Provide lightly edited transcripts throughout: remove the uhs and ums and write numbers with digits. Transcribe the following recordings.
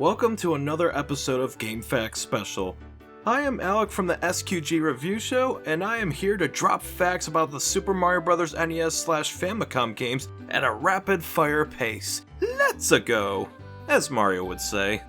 Welcome to another episode of Game Facts Special. I am Alec from the SQG Review Show, and I am here to drop facts about the Super Mario Bros. NES/Famicom games at a rapid-fire pace. Let's-a go, as Mario would say.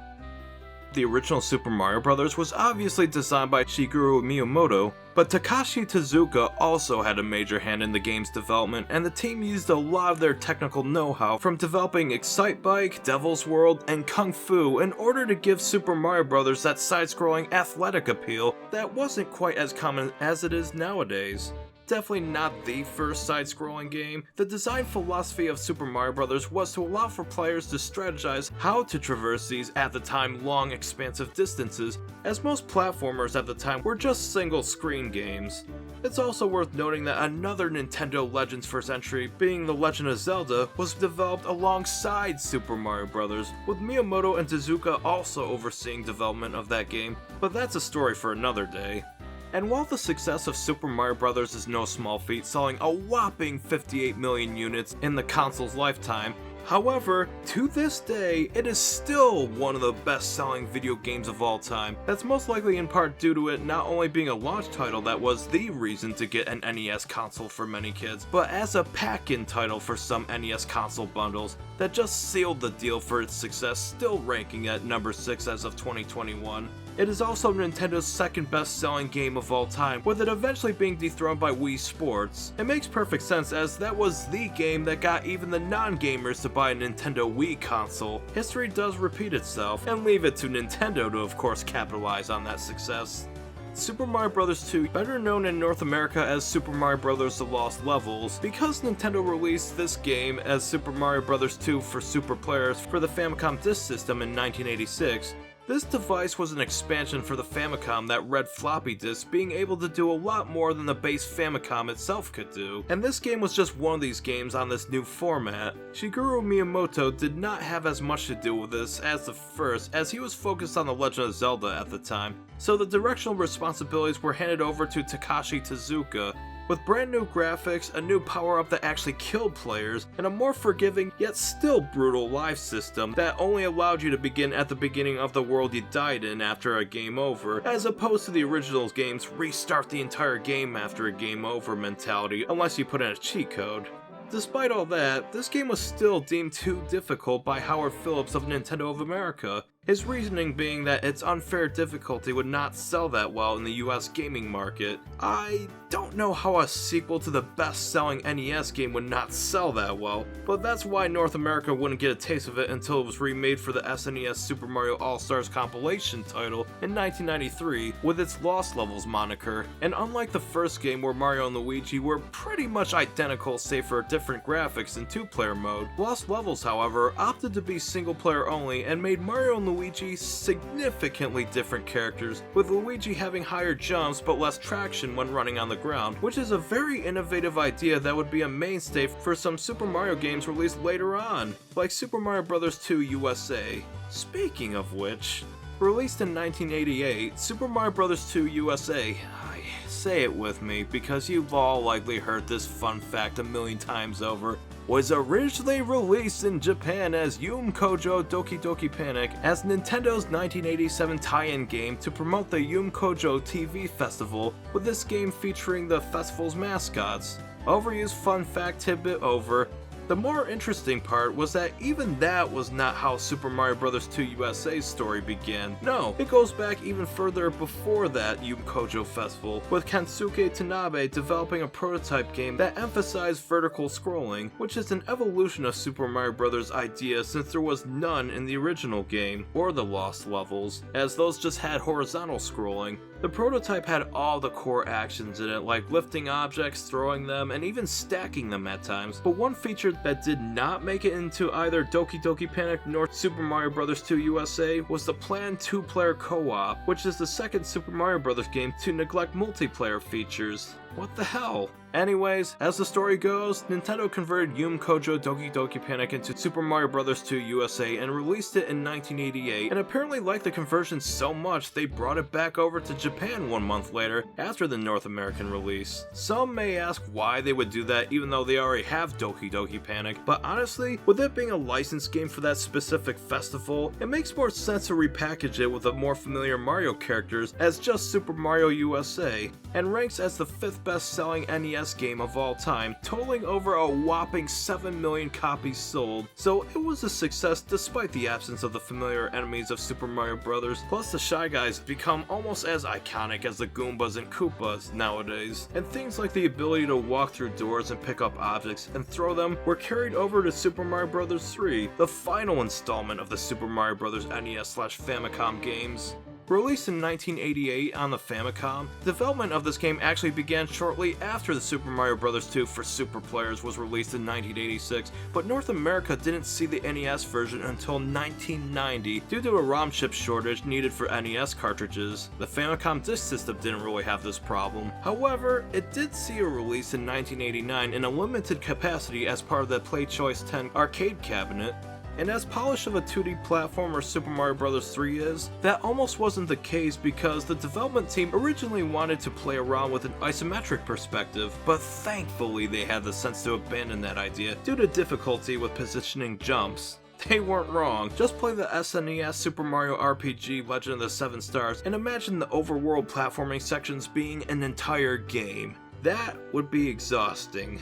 The original Super Mario Bros. Was obviously designed by Shigeru Miyamoto, but Takashi Tezuka also had a major hand in the game's development, and the team used a lot of their technical know-how from developing Excitebike, Devil's World, and Kung Fu in order to give Super Mario Bros. That side-scrolling athletic appeal that wasn't quite as common as it is nowadays. Definitely not the first side-scrolling game, the design philosophy of Super Mario Bros. Was to allow for players to strategize how to traverse these at the time long expansive distances, as most platformers at the time were just single-screen games. It's also worth noting that another Nintendo Legends first entry, being The Legend of Zelda, was developed alongside Super Mario Bros., with Miyamoto and Tezuka also overseeing development of that game, but that's a story for another day. And while the success of Super Mario Bros. Is no small feat, selling a whopping 58 million units in the console's lifetime, however, to this day, it is still one of the best-selling video games of all time. That's most likely in part due to it not only being a launch title that was the reason to get an NES console for many kids, but as a pack-in title for some NES console bundles that just sealed the deal for its success, still ranking at number 6 as of 2021. It is also Nintendo's second best-selling game of all time, with it eventually being dethroned by Wii Sports. It makes perfect sense, as that was the game that got even the non-gamers to buy a Nintendo Wii console. History does repeat itself, and leave it to Nintendo to of course capitalize on that success. Super Mario Bros. 2, better known in North America as Super Mario Bros. The Lost Levels, because Nintendo released this game as Super Mario Bros. 2 for Super players for the Famicom Disk System in 1986, this device was an expansion for the Famicom that read floppy disks, being able to do a lot more than the base Famicom itself could do. And this game was just one of these games on this new format. Shigeru Miyamoto did not have as much to do with this as the first, as he was focused on The Legend of Zelda at the time, so the directional responsibilities were handed over to Takashi Tezuka. With brand new graphics, a new power-up that actually killed players, and a more forgiving yet still brutal life system that only allowed you to begin at the beginning of the world you died in after a game over, as opposed to the original game's restart the entire game after a game over mentality unless you put in a cheat code. Despite all that, this game was still deemed too difficult by Howard Phillips of Nintendo of America, his reasoning being that its unfair difficulty would not sell that well in the US gaming market. I don't know how a sequel to the best-selling NES game would not sell that well, but that's why North America wouldn't get a taste of it until it was remade for the SNES Super Mario All-Stars compilation title in 1993 with its Lost Levels moniker. And unlike the first game where Mario and Luigi were pretty much identical save for different graphics in two-player mode, Lost Levels, however, opted to be single-player only and made Mario and Luigi significantly different characters, with Luigi having higher jumps but less traction when running on the ground, which is a very innovative idea that would be a mainstay for some Super Mario games released later on, like Super Mario Bros. 2 USA. Speaking of which, released in 1988, Super Mario Bros. 2 USA, say it with me because you've all likely heard this fun fact a million times over, was originally released in Japan as Yum Kojo Doki Doki Panic as Nintendo's 1987 tie-in game to promote the Yum Kojo TV festival, with this game featuring the festival's mascots. Overused fun fact tidbit over. The more interesting part was that even that was not how Super Mario Bros. 2 USA's story began. No, it goes back even further before that Yum Kojo Festival, with Kensuke Tanabe developing a prototype game that emphasized vertical scrolling, which is an evolution of Super Mario Bros. Idea since there was none in the original game, or the Lost Levels, as those just had horizontal scrolling. The prototype had all the core actions in it, like lifting objects, throwing them, and even stacking them at times, but one feature that did not make it into either Doki Doki Panic nor Super Mario Bros. 2 USA was the planned two-player co-op, which is the second Super Mario Bros. Game to neglect multiplayer features. What the hell? Anyways, as the story goes, Nintendo converted Yume Kojo Doki Doki Panic into Super Mario Bros. 2 USA and released it in 1988, and apparently liked the conversion so much they brought it back over to Japan 1 month later after the North American release. Some may ask why they would do that even though they already have Doki Doki Panic, but honestly, with it being a licensed game for that specific festival, it makes more sense to repackage it with the more familiar Mario characters as just Super Mario USA, and ranks as the 5th best-selling NES game of all time, totaling over a whopping 7 million copies sold, so it was a success despite the absence of the familiar enemies of Super Mario Bros. Plus the Shy Guys become almost as iconic as the Goombas and Koopas nowadays, and things like the ability to walk through doors and pick up objects and throw them were carried over to Super Mario Bros. 3, the final installment of the Super Mario Bros. NES/Famicom games. Released in 1988 on the Famicom, development of this game actually began shortly after the Super Mario Bros. 2 for Super Players was released in 1986, but North America didn't see the NES version until 1990 due to a ROM chip shortage needed for NES cartridges. The Famicom disk system didn't really have this problem. However, it did see a release in 1989 in a limited capacity as part of the PlayChoice 10 arcade cabinet. And as polished of a 2D platformer Super Mario Bros. 3 is, that almost wasn't the case because the development team originally wanted to play around with an isometric perspective, but thankfully they had the sense to abandon that idea due to difficulty with positioning jumps. They weren't wrong. Just play the SNES Super Mario RPG Legend of the 7 Stars and imagine the overworld platforming sections being an entire game. That would be exhausting.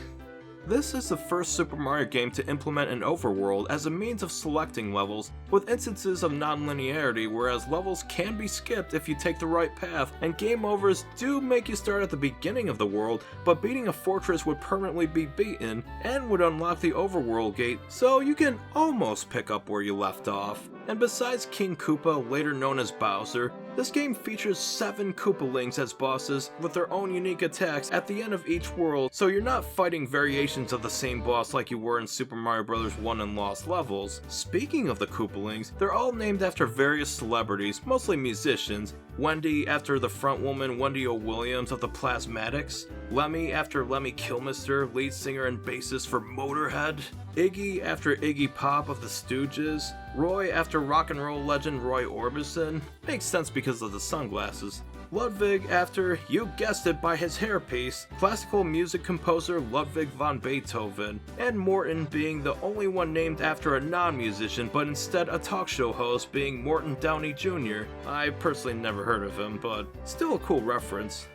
This is the first Super Mario game to implement an overworld as a means of selecting levels, with instances of non-linearity, whereas levels can be skipped if you take the right path, and game overs do make you start at the beginning of the world, but beating a fortress would permanently be beaten, and would unlock the overworld gate, so you can almost pick up where you left off. And besides King Koopa, later known as Bowser, this game features 7 Koopalings as bosses with their own unique attacks at the end of each world, so you're not fighting variations of the same boss like you were in Super Mario Bros. 1 and Lost Levels. Speaking of the Koopalings, they're all named after various celebrities, mostly musicians. Wendy after the frontwoman Wendy O. Williams of the Plasmatics, Lemmy after Lemmy Kilmister, lead singer and bassist for Motorhead, Iggy after Iggy Pop of the Stooges, Roy after rock and roll legend Roy Orbison, makes sense because of the sunglasses, Ludwig after, you guessed it by his hairpiece, classical music composer Ludwig van Beethoven, and Morton being the only one named after a non-musician but instead a talk show host being Morton Downey Jr. I personally never heard of him, but still a cool reference.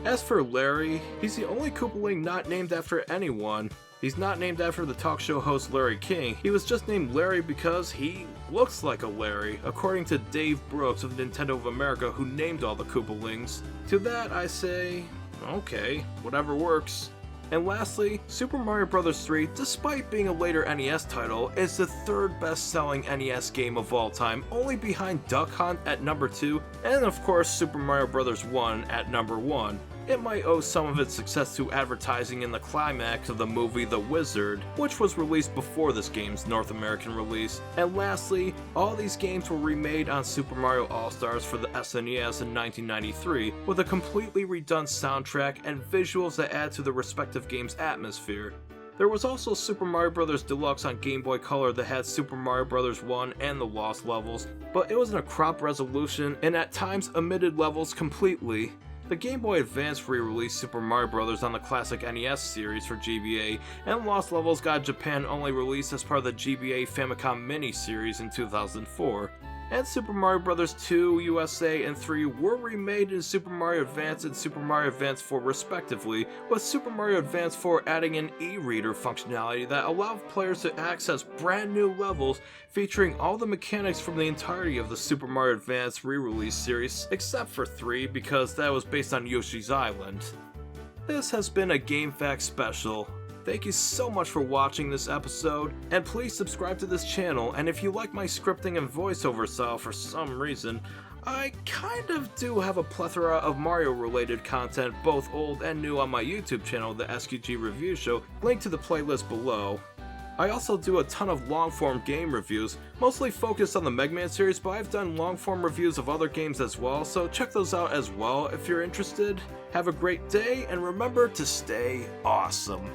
As for Larry, he's the only Koopaling not named after anyone. He's not named after the talk show host Larry King, he was just named Larry because he looks like a Larry, according to Dave Brooks of Nintendo of America, who named all the Koopalings. To that I say, okay, whatever works. And lastly, Super Mario Bros. 3, despite being a later NES title, is the 3rd best-selling NES game of all time, only behind Duck Hunt at number 2, and of course Super Mario Bros. 1 at number 1. It might owe some of its success to advertising in the climax of the movie The Wizard, which was released before this game's North American release. And lastly, all these games were remade on Super Mario All-Stars for the SNES in 1993, with a completely redone soundtrack and visuals that add to the respective game's atmosphere. There was also Super Mario Bros. Deluxe on Game Boy Color that had Super Mario Bros. 1 and the Lost Levels, but it was in a cropped resolution and at times omitted levels completely. The Game Boy Advance re-released Super Mario Bros. On the classic NES series for GBA, and Lost Levels got Japan-only release as part of the GBA Famicom mini-series in 2004. And Super Mario Bros. 2, USA, and 3 were remade in Super Mario Advance and Super Mario Advance 4 respectively, with Super Mario Advance 4 adding an e-reader functionality that allowed players to access brand new levels featuring all the mechanics from the entirety of the Super Mario Advance re-release series, except for 3 because that was based on Yoshi's Island. This has been a GameFAQs special. Thank you so much for watching this episode, and please subscribe to this channel, and if you like my scripting and voiceover style for some reason, I kind of do have a plethora of Mario related content, both old and new on my YouTube channel, the SQG Review Show, linked to the playlist below. I also do a ton of long-form game reviews, mostly focused on the Mega Man series, but I've done long-form reviews of other games as well, so check those out as well if you're interested. Have a great day, and remember to stay awesome.